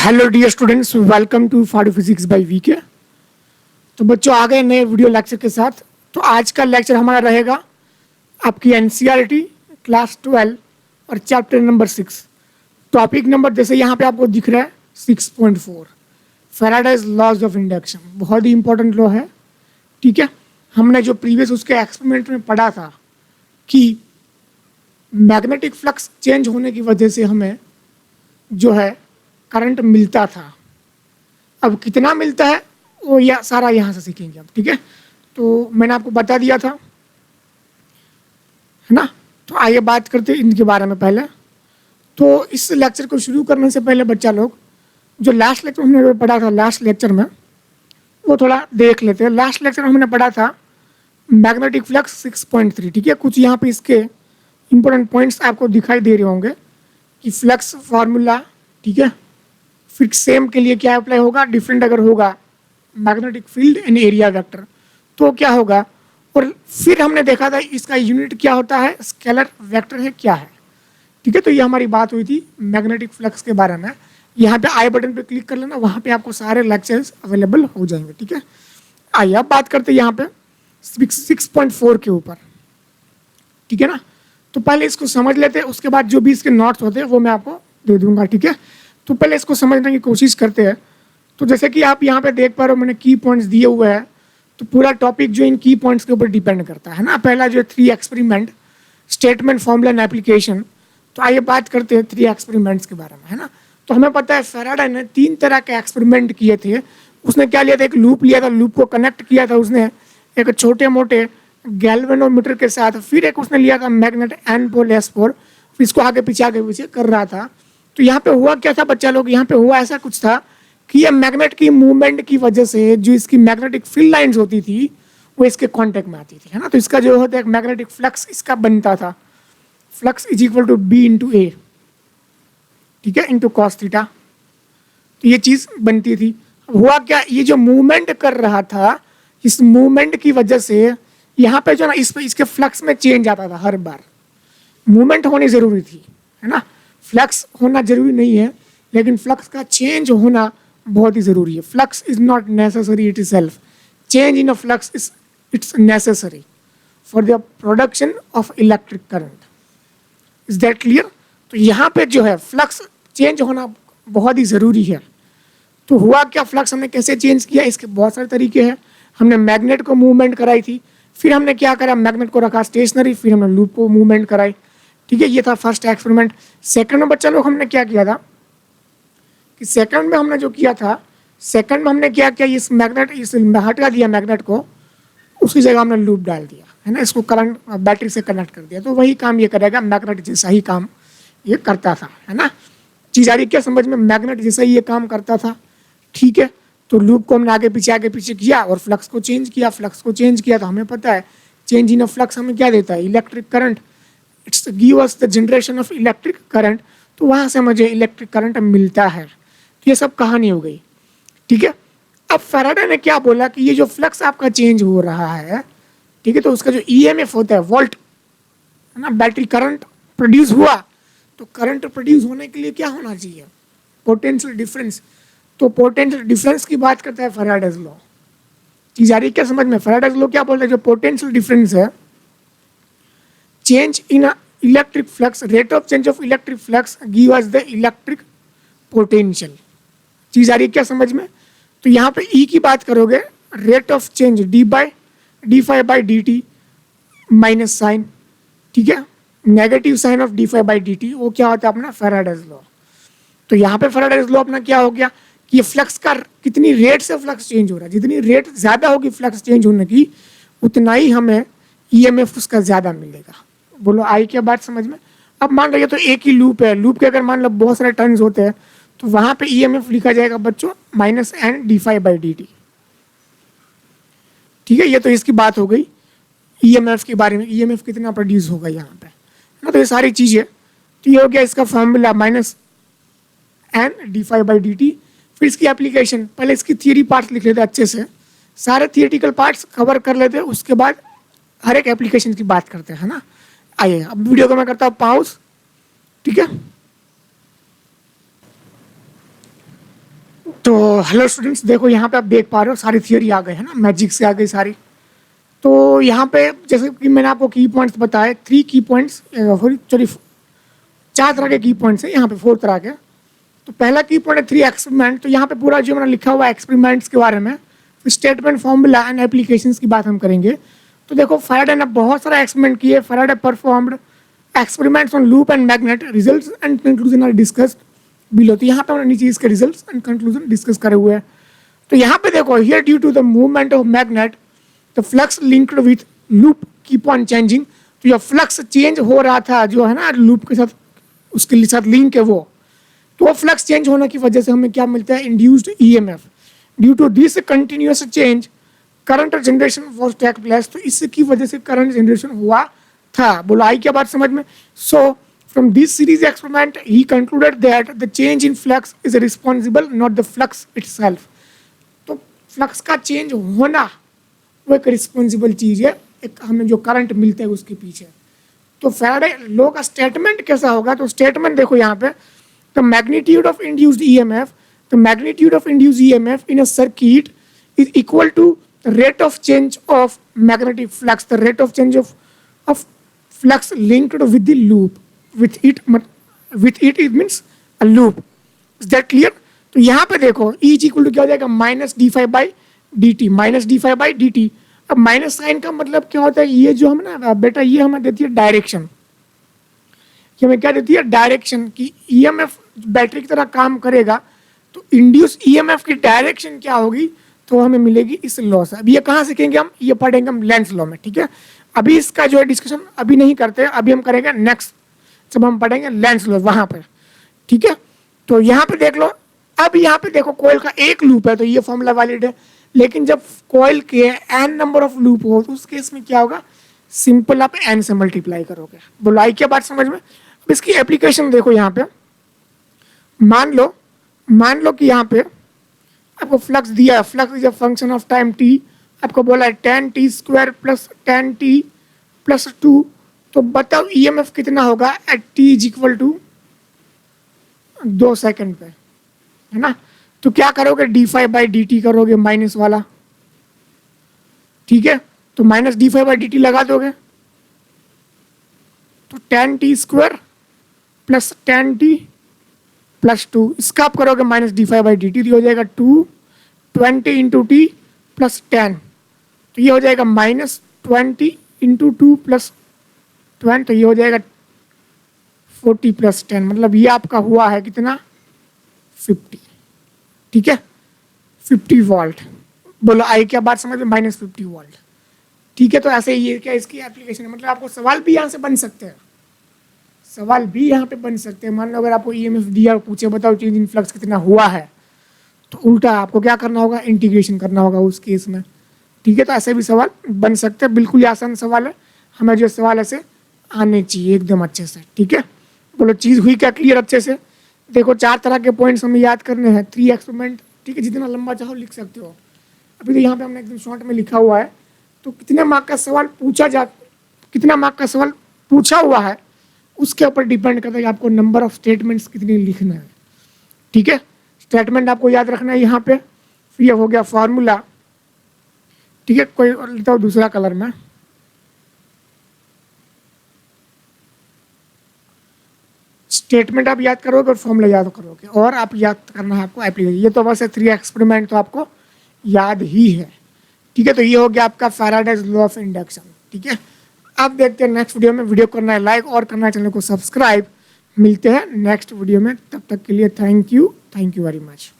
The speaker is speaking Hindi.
Hello dear students, welcome to फाडू फिजिक्स बाय वीके। तो बच्चों आ गए नए वीडियो लेक्चर के साथ। तो आज का लेक्चर हमारा रहेगा आपकी एनसीईआरटी क्लास 12 और चैप्टर नंबर 6। टॉपिक नंबर जैसे यहाँ पे आपको दिख रहा है 6.4 फैराडेज लॉज ऑफ इंडक्शन। बहुत ही इंपॉर्टेंट लॉ है, ठीक है। हमने जो प्रीवियस उसके एक्सपेरिमेंट में पढ़ा था कि मैग्नेटिक फ्लक्स चेंज होने की वजह से हमें जो है करंट मिलता था। अब कितना मिलता है वो सारा यहाँ से सीखेंगे अब, ठीक है। तो मैंने आपको बता दिया था, है ना। तो आइए बात करते हैं इनके बारे में पहले। तो इस लेक्चर को शुरू करने से पहले बच्चा लोग जो लास्ट लेक्चर हमने पढ़ा था, लास्ट लेक्चर में वो थोड़ा देख लेते हैं। लास्ट लेक्चर हमने पढ़ा था मैग्नेटिक फ्लक्स 6.3, ठीक है। कुछ यहाँ पे इसके इंपॉर्टेंट पॉइंट्स आपको दिखाई दे रहे होंगे कि फ्लक्स फार्मूला, ठीक है। फिर सेम के लिए क्या अप्लाई होगा, डिफरेंट अगर होगा magnetic field and area vector तो क्या होगा। और फिर हमने देखा था इसका यूनिट क्या होता है, स्केलर वेक्टर है क्या है, ठीक है। तो ये हमारी बात हुई थी मैग्नेटिक फ्लक्स के बारे में। यहाँ पे आई बटन पे क्लिक कर लेना, वहाँ पे आपको सारे लेक्चर्स अवेलेबल हो जाएंगे, ठीक है। आइए अब बात करते हैं यहाँ पे 6.4 के ऊपर, ठीक है ना। तो पहले इसको समझ लेते हैं, उसके बाद जो भी इसके नोट्स होते हैं वो मैं आपको दे दूंगा, ठीक है। तो पहले इसको समझने की कोशिश करते हैं। तो जैसे कि आप यहाँ पे देख पा रहे हो मैंने की पॉइंट्स दिए हुए हैं। तो पूरा टॉपिक जो इन की पॉइंट्स के ऊपर डिपेंड करता है ना। पहला जो 3 experiment, statement, formula and application. तो आइए बात करते हैं 3 एक्सपेरिमेंट्स के बारे में, है ना। तो हमें पता है फैराडे ने 3 तरह के एक्सपेरिमेंट किए थे। उसने क्या लिया था, एक लूप लिया था, लूप को कनेक्ट किया था उसने एक छोटे मोटे गैल्वेनोमीटर के साथ। फिर एक उसने लिया था magnet N pole S pole, फिर इसको आगे पीछे कर रहा था। तो यहाँ पे हुआ क्या था बच्चा लोग, यहाँ पे हुआ ऐसा कुछ था कि ये मैग्नेट की मूवमेंट की वजह से जो इसकी मैग्नेटिक फील्ड लाइंस होती थी वो इसके कांटेक्ट में आती थी, है ना। तो इसका जो होता है मैग्नेटिक फ्लक्स इसका बनता था, flux is equal to B into A, ठीक है, इंटू कॉस थीटा। तो ये चीज बनती थी। अब हुआ क्या, ये जो मूवमेंट कर रहा था इस मूवमेंट की वजह से यहाँ पे जो ना इसके फ्लक्स में चेंज आता था हर बार। मूवमेंट होनी जरूरी थी, है ना। फ्लक्स होना जरूरी नहीं है, लेकिन फ्लक्स का चेंज होना बहुत ही जरूरी है। Flux is not necessary it self, change in a flux is it's necessary for the production of electric current. Is that clear. तो यहाँ पे जो है फ्लक्स चेंज होना बहुत ही जरूरी है। तो हुआ क्या, फ्लक्स हमने कैसे चेंज किया, इसके बहुत सारे तरीके हैं। हमने मैग्नेट को मूवमेंट कराई थी, फिर हमने क्या करा, मैग्नेट को रखा स्टेशनरी, फिर हमने लूप को मूवमेंट कराई, ठीक है। ये था फर्स्ट एक्सपेरिमेंट। सेकंड में बच्चा लोग हमने क्या किया था कि सेकंड में हमने जो किया था, सेकंड में हमने क्या किया, इस मैग्नेट इस हटा दिया मैग्नेट को, उसकी जगह हमने लूप डाल दिया, है ना। इसको करंट बैटरी से कनेक्ट कर दिया। तो वही काम ये करेगा, मैग्नेट जैसा ही काम ये करता था, है ना। चीज आ रही क्या समझ में, मैग्नेट जैसा ही ये काम करता था, ठीक है। तो लूप को हमने आगे पीछे किया और फ्लक्स को चेंज किया, फ्लक्स को चेंज किया। तो हमें पता है चेंज इन अ फ्लक्स हमें क्या देता है, electric current. It's give us the generation of electric current. तो वहां से मुझे इलेक्ट्रिक करंट मिलता है। तो ये सब कहानी हो गई, ठीक है। अब फैराडे ने क्या बोला कि ये जो फ्लक्स आपका चेंज हो रहा है, ठीक है, तो उसका जो ईएमएफ होता है वोल्ट, है ना, बैटरी करंट प्रोड्यूस हुआ। तो करंट प्रोड्यूस होने के लिए क्या होना चाहिए, पोटेंशियल डिफरेंस। तो पोटेंशियल डिफरेंस की बात करता है फैराडेज लॉ। चीज आ रही क्या समझ में, फैराडेज लॉ क्या बोलता है, जो पोटेंशियल डिफरेंस है, change in a electric flux, rate of change of electric flux give us the electric potential। चीज आ रही है क्या समझ में। तो यहाँ पे E की बात करोगे, rate of change d/d∅/dt minus sign, ठीक है, नेगेटिव साइन ऑफ d∅/dt, वो क्या होता है अपना फैराडेज लॉ। तो यहाँ पे फैराडेज लॉ अपना क्या हो गया कि ये फ्लक्स का कितनी रेट से फ्लक्स चेंज हो रहा है, जितनी रेट ज्यादा होगी फ्लक्स चेंज होने की उतना ही हमें ईएमएफ उसका ज्यादा मिलेगा। बोलो आई क्या बात समझ में। अब मान लो ये तो एक ही लूप है, लूप के अगर मान लो बहुत सारे टर्न्स होते हैं तो वहां पे ईएमएफ लिखा जाएगा बच्चों -n d∅/dt, ठीक है। ये तो इसकी बात हो गई ईएमएफ के बारे में, ईएमएफ कितना प्रोड्यूस होगा यहाँ पे, है ना। तो ये सारी चीजें, तो ये हो गया इसका फॉर्मूला -n d∅/dt। फिर इसकी एप्लीकेशन, पहले इसकी थियरी पार्ट्स लिख लेते अच्छे से, सारे थियोरेटिकल पार्ट्स कवर कर लेते हैं, उसके बाद हर एक एप्लीकेशन की बात करते हैं ना। आइए अब वीडियो को मैं करता हूँ पॉज, ठीक है। तो हेलो स्टूडेंट्स, देखो यहाँ पे आप देख पा रहे हो सारी थियोरी आ गई है ना, मैजिक से आ गई सारी। तो यहाँ पे जैसे कि मैंने आपको की पॉइंट्स बताए, 3 की पॉइंट्स, सॉरी 4 तरह के की पॉइंट्स है यहाँ पे, 4 तरह के। तो पहला की पॉइंट है 3 एक्सपेरिमेंट। तो यहाँ पे पूरा जो मैंने लिखा हुआ है एक्सपेरिमेंट्स के बारे में, स्टेटमेंट, फॉर्मूला एंड एप्लीकेशंस की बात हम करेंगे। तो देखो फैराडे ने बहुत सारा एक्सपेरिमेंट किए। Faraday performed experiments on loop and magnet, results and conclusion are discussed below. तो यहाँ पे हमने नीचे इसके रिजल्ट्स एंड कंक्लूजन डिस्कस करे हुए हैं। तो यहाँ पे देखो, here due to the movement of magnet the flux linked with loop keep on changing. तो यह फ्लक्स चेंज हो रहा था जो है ना लूप के साथ, उसके साथ लिंक है वो। तो वो फ्लक्स चेंज होने की वजह से हमें क्या मिलता है, induced EMF. Due to this continuous change current generation was take place. तो इसकी वजह से करंट जनरेशन हुआ था। बोलो आई क्या बात समझ में। So from this series experiment he concluded that the change in flux is responsible, not the flux itself. तो फ्लक्स का चेंज होना वो एक रिस्पॉन्सिबल चीज है, एक हमें जो करंट मिलता है उसके पीछे। तो फैराडे लॉ का स्टेटमेंट कैसा होगा, तो स्टेटमेंट देखो यहाँ पे, the magnitude of induced EMF, the magnitude of induced EMF in a circuit is equal to the rate of change of magnetic flux, the rate of change of flux linked with the loop, with it it means a loop. Is that clear? तो यहाँ पे देखो E इज इक्वल टू क्या हो जाएगा, minus D five by D T, minus D five by D T. अब माइनस साइन का मतलब क्या होता है, ये जो हमें ना बेटा, ये हमें देती है डायरेक्शन। ये हमें क्या देती है, डायरेक्शन की ईएमएफ बैटरी की तरह काम करेगा। तो इंड्यूस ईएमएफ की डायरेक्शन क्या होगी, तो हमें मिलेगी इस लॉ से। अब ये कहाँ सीखेंगे हम, ये पढ़ेंगे हम लेंस लॉ में, ठीक है। अभी इसका जो है डिस्कशन अभी नहीं करते, अभी हम करेंगे नेक्स्ट जब हम पढ़ेंगे लेंस लॉ वहां पर, ठीक है। तो यहाँ पे देख लो, अब यहाँ पे देखो कॉइल का एक लूप है तो ये फॉर्मूला वैलिड है। लेकिन जब कॉइल के n नंबर ऑफ लूप हो तो उस केस में क्या होगा, सिंपल आप n से मल्टीप्लाई करोगे। बोलो आई क्या बात समझ में। अब इसकी एप्लीकेशन देखो यहाँ पे, मान लो कि यहाँ पे आपको फ्लक्स दिया है, flux is a function of time t, आपको बोला है tan t square plus tan t plus 2। तो बताओ ईएमएफ कितना होगा at t is equal to 2 second पे, है ना। तो क्या करोगे, D five by D T करोगे माइनस वाला, ठीक है। तो minus D five by D T लगा दोगे तो tan t square plus tan t plus 2, इसका आप करोगे minus D five by D T, हो जाएगा 20 इंटू टी प्लस 10। तो ये हो जाएगा माइनस 20 इंटू 2 प्लस 20, तो ये हो जाएगा 40 प्लस 10, मतलब ये आपका हुआ है कितना, 50, ठीक है, 50 वोल्ट। बोलो आई क्या बात समझ में, माइनस 50 वोल्ट, ठीक है। तो ऐसे ये क्या इसकी एप्लीकेशन है, मतलब आपको सवाल भी यहाँ से बन सकते हैं, सवाल भी यहाँ पे बन सकते हैं। मान लो अगर आपको ईएमएफ दिया, पूछे बताओ चेंज इन फ्लक्स कितना हुआ है, तो उल्टा आपको क्या करना होगा, इंटीग्रेशन करना होगा उस केस में, ठीक है। तो ऐसे भी सवाल बन सकते हैं, बिल्कुल आसान सवाल है, हमें जो सवाल ऐसे आने चाहिए एकदम अच्छे से, ठीक है। बोलो चीज़ हुई क्या क्लियर अच्छे से। देखो 4 तरह के पॉइंट्स हमें याद करने हैं, 3 एक्सपेरिमेंट, ठीक है, जितना लंबा चाहो लिख सकते हो। अभी तो यहाँ पे हमने एकदम शॉर्ट में लिखा हुआ है। तो कितने मार्क का सवाल कितना मार्क का सवाल पूछा हुआ है उसके ऊपर डिपेंड करता है कि आपको नंबर ऑफ स्टेटमेंट्स कितने लिखना है, ठीक है। स्टेटमेंट आपको याद रखना है यहाँ पे। फिर ये हो गया फॉर्मूला, ठीक है। कोई और लिखता हूँ दूसरा कलर में, स्टेटमेंट आप याद करोगे और फॉर्मूला याद करोगे, और आप याद करना है आपको एप्लीकेशन। ये तो बस 3 एक्सपेरिमेंट तो आपको याद ही है, ठीक है। तो ये हो गया आपका फैराडेज लॉ ऑफ इंडक्शन, ठीक है। अब देखते हैं नेक्स्ट वीडियो में। वीडियो करना है लाइक और करना है चैनल को सब्सक्राइब। मिलते हैं नेक्स्ट वीडियो में, तब तक के लिए थैंक यू वेरी मच।